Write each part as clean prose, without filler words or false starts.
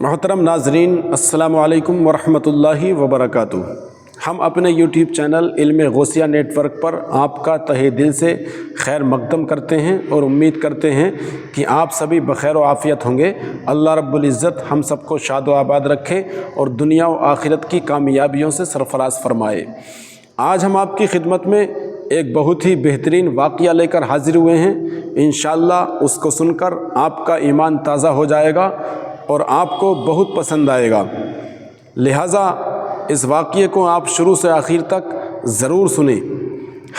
محترم ناظرین، السلام علیکم ورحمۃ اللہ وبرکاتہ۔ ہم اپنے یوٹیوب چینل علم غوثیہ نیٹ ورک پر آپ کا تہہ دل سے خیر مقدم کرتے ہیں اور امید کرتے ہیں کہ آپ سبھی بخیر و عافیت ہوں گے۔ اللہ رب العزت ہم سب کو شاد و آباد رکھے اور دنیا و آخرت کی کامیابیوں سے سرفراز فرمائے۔ آج ہم آپ کی خدمت میں ایک بہت ہی بہترین واقعہ لے کر حاضر ہوئے ہیں۔ انشاءاللہ اس کو سن کر آپ کا ایمان تازہ ہو جائے گا اور آپ کو بہت پسند آئے گا، لہٰذا اس واقعے کو آپ شروع سے آخر تک ضرور سنیں۔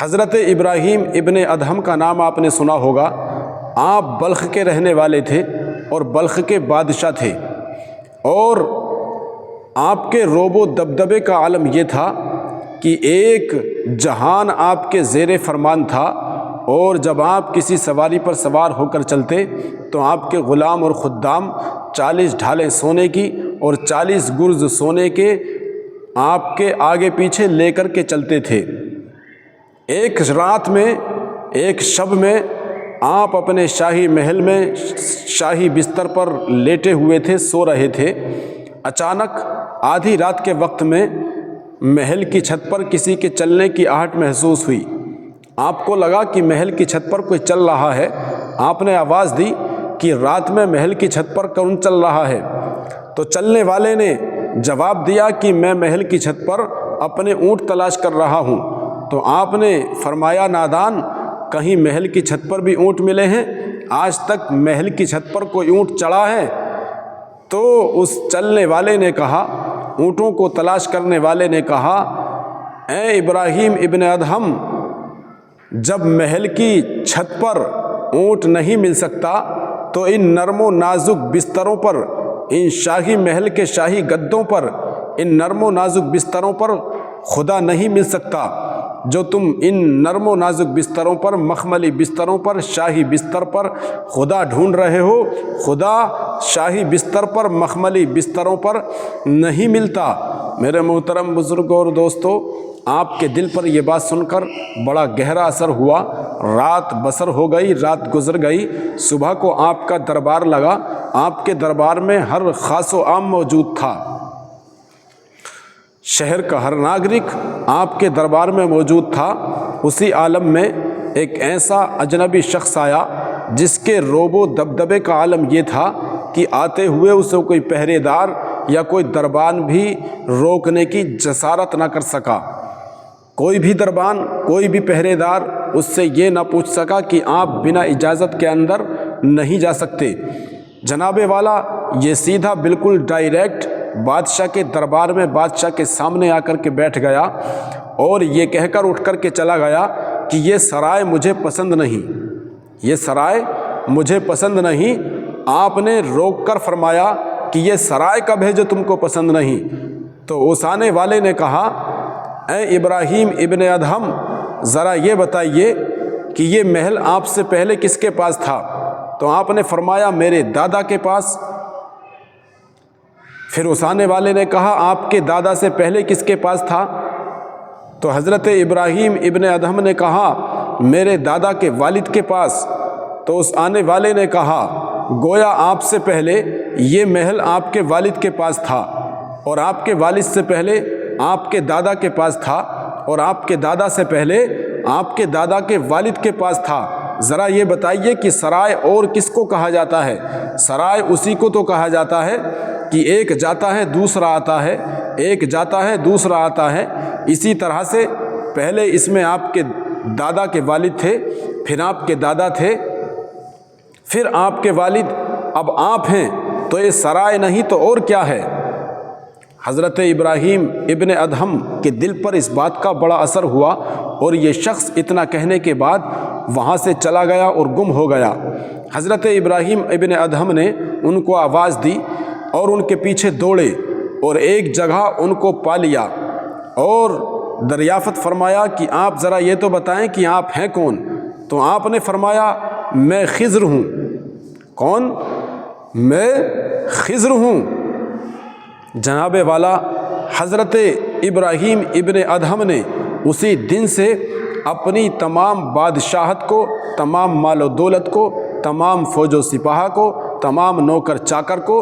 حضرت ابراہیم ابن ادہم کا نام آپ نے سنا ہوگا۔ آپ بلخ کے رہنے والے تھے اور بلخ کے بادشاہ تھے، اور آپ کے روب و دبدبے کا عالم یہ تھا کہ ایک جہان آپ کے زیر فرمان تھا، اور جب آپ کسی سواری پر سوار ہو کر چلتے تو آپ کے غلام اور خدام 40 ڈھالیں سونے کی اور 40 گرز سونے کے آپ کے آگے پیچھے لے کر کے چلتے تھے۔ ایک رات میں، ایک شب میں آپ اپنے شاہی محل میں شاہی بستر پر لیٹے ہوئے تھے، سو رہے تھے۔ اچانک آدھی رات کے وقت میں محل کی چھت پر کسی کے چلنے کی آہٹ محسوس ہوئی۔ آپ کو لگا کہ محل کی چھت پر کوئی چل رہا ہے۔ آپ نے آواز دی کہ رات میں محل کی چھت پر کون چل رہا ہے؟ تو چلنے والے نے جواب دیا کہ میں محل کی چھت پر اپنے اونٹ تلاش کر رہا ہوں۔ تو آپ نے فرمایا، نادان، کہیں محل کی چھت پر بھی اونٹ ملے ہیں؟ آج تک محل کی چھت پر کوئی اونٹ چڑھا ہے؟ تو اس چلنے والے نے کہا، اونٹوں کو تلاش کرنے والے نے کہا، اے ابراہیم ابن ادہم، جب محل کی چھت پر اونٹ نہیں مل سکتا تو ان نرم و نازک بستروں پر، ان شاہی محل کے شاہی گدوں پر، ان نرم و نازک بستروں پر خدا نہیں مل سکتا جو تم ان نرم و نازک بستروں پر، مخملی بستروں پر، شاہی بستر پر خدا ڈھونڈ رہے ہو۔ خدا شاہی بستر پر، مخملی بستروں پر نہیں ملتا۔ میرے محترم بزرگوں اور دوستو، آپ کے دل پر یہ بات سن کر بڑا گہرا اثر ہوا۔ رات بسر ہو گئی، رات گزر گئی، صبح کو آپ کا دربار لگا۔ آپ کے دربار میں ہر خاص و عام موجود تھا۔ شہر کا ہر ناگرک آپ کے دربار میں موجود تھا۔ اسی عالم میں ایک ایسا اجنبی شخص آیا جس کے روب و دبدبے کا عالم یہ تھا کہ آتے ہوئے اسے کوئی پہرے دار یا کوئی دربان بھی روکنے کی جسارت نہ کر سکا۔ کوئی بھی دربان، کوئی بھی پہرے دار اس سے یہ نہ پوچھ سکا کہ آپ بنا اجازت کے اندر نہیں جا سکتے۔ جناب والا یہ سیدھا بالکل ڈائریکٹ بادشاہ کے دربار میں بادشاہ کے سامنے آ کر کے بیٹھ گیا اور یہ کہہ کر اٹھ کر کے چلا گیا کہ یہ سرائے مجھے پسند نہیں، یہ سرائے مجھے پسند نہیں۔ آپ نے روک کر فرمایا کہ یہ سرائے کب ہے جو تم کو پسند نہیں؟ تو اس آنے والے نے کہا، اے ابراہیم ابن ادہم، ذرا یہ بتائیے کہ یہ محل آپ سے پہلے کس کے پاس تھا؟ تو آپ نے فرمایا، میرے دادا کے پاس۔ پھر اس آنے والے نے کہا، آپ کے دادا سے پہلے کس کے پاس تھا؟ تو حضرت ابراہیم ابن ادہم نے کہا، میرے دادا کے والد کے پاس۔ تو اس آنے والے نے کہا، گویا آپ سے پہلے یہ محل آپ کے والد کے پاس تھا، اور آپ کے والد سے پہلے آپ کے دادا کے پاس تھا، اور آپ کے دادا سے پہلے آپ کے دادا کے والد کے پاس تھا۔ ذرا یہ بتائیے کہ سرائے اور کس کو کہا جاتا ہے؟ سرائے اسی کو تو کہا جاتا ہے کہ ایک جاتا ہے دوسرا آتا ہے، ایک جاتا ہے دوسرا آتا ہے۔ اسی طرح سے پہلے اس میں آپ کے دادا کے والد تھے، پھر آپ کے دادا تھے، پھر آپ کے والد، اب آپ ہیں، تو یہ سرائے نہیں تو اور کیا ہے؟ حضرت ابراہیم ابن ادہم کے دل پر اس بات کا بڑا اثر ہوا، اور یہ شخص اتنا کہنے کے بعد وہاں سے چلا گیا اور گم ہو گیا۔ حضرت ابراہیم ابن ادہم نے ان کو آواز دی اور ان کے پیچھے دوڑے اور ایک جگہ ان کو پا لیا اور دریافت فرمایا کہ آپ ذرا یہ تو بتائیں کہ آپ ہیں کون؟ تو آپ نے فرمایا، میں خضر ہوں۔ کون؟ میں خضر ہوں۔ جناب والا حضرت ابراہیم ابن ادہم نے اسی دن سے اپنی تمام بادشاہت کو، تمام مال و دولت کو، تمام فوج و سپاہ کو، تمام نوکر چاکر کو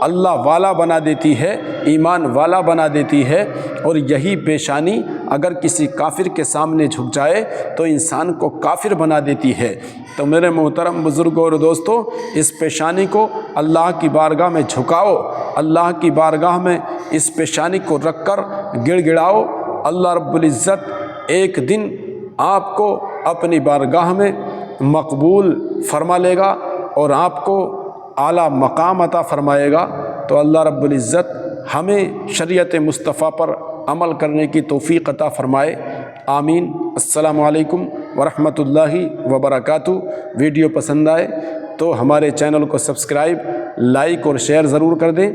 اللہ والا بنا دیتی ہے، ایمان والا بنا دیتی ہے، اور یہی پیشانی اگر کسی کافر کے سامنے جھک جائے تو انسان کو کافر بنا دیتی ہے۔ تو میرے محترم بزرگوں اور دوستوں، اس پیشانی کو اللہ کی بارگاہ میں جھکاؤ، اللہ کی بارگاہ میں اس پیشانی کو رکھ کر گڑ گڑاؤ۔ اللہ رب العزت ایک دن آپ کو اپنی بارگاہ میں مقبول فرما لے گا اور آپ کو اعلیٰ مقام عطا فرمائے گا۔ تو اللہ رب العزت ہمیں شریعت مصطفیٰ پر عمل کرنے کی توفیق عطا فرمائے، آمین۔ السلام علیکم ورحمۃ اللہ وبرکاتہ۔ ویڈیو پسند آئے تو ہمارے چینل کو سبسکرائب، لائک اور شیئر ضرور کر دیں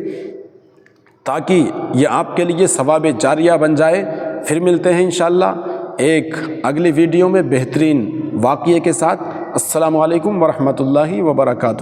تاکہ یہ آپ کے لیے ثواب جاریہ بن جائے۔ پھر ملتے ہیں انشاءاللہ ایک اگلی ویڈیو میں بہترین واقعے کے ساتھ۔ السلام علیکم ورحمۃ اللہ وبرکاتہ۔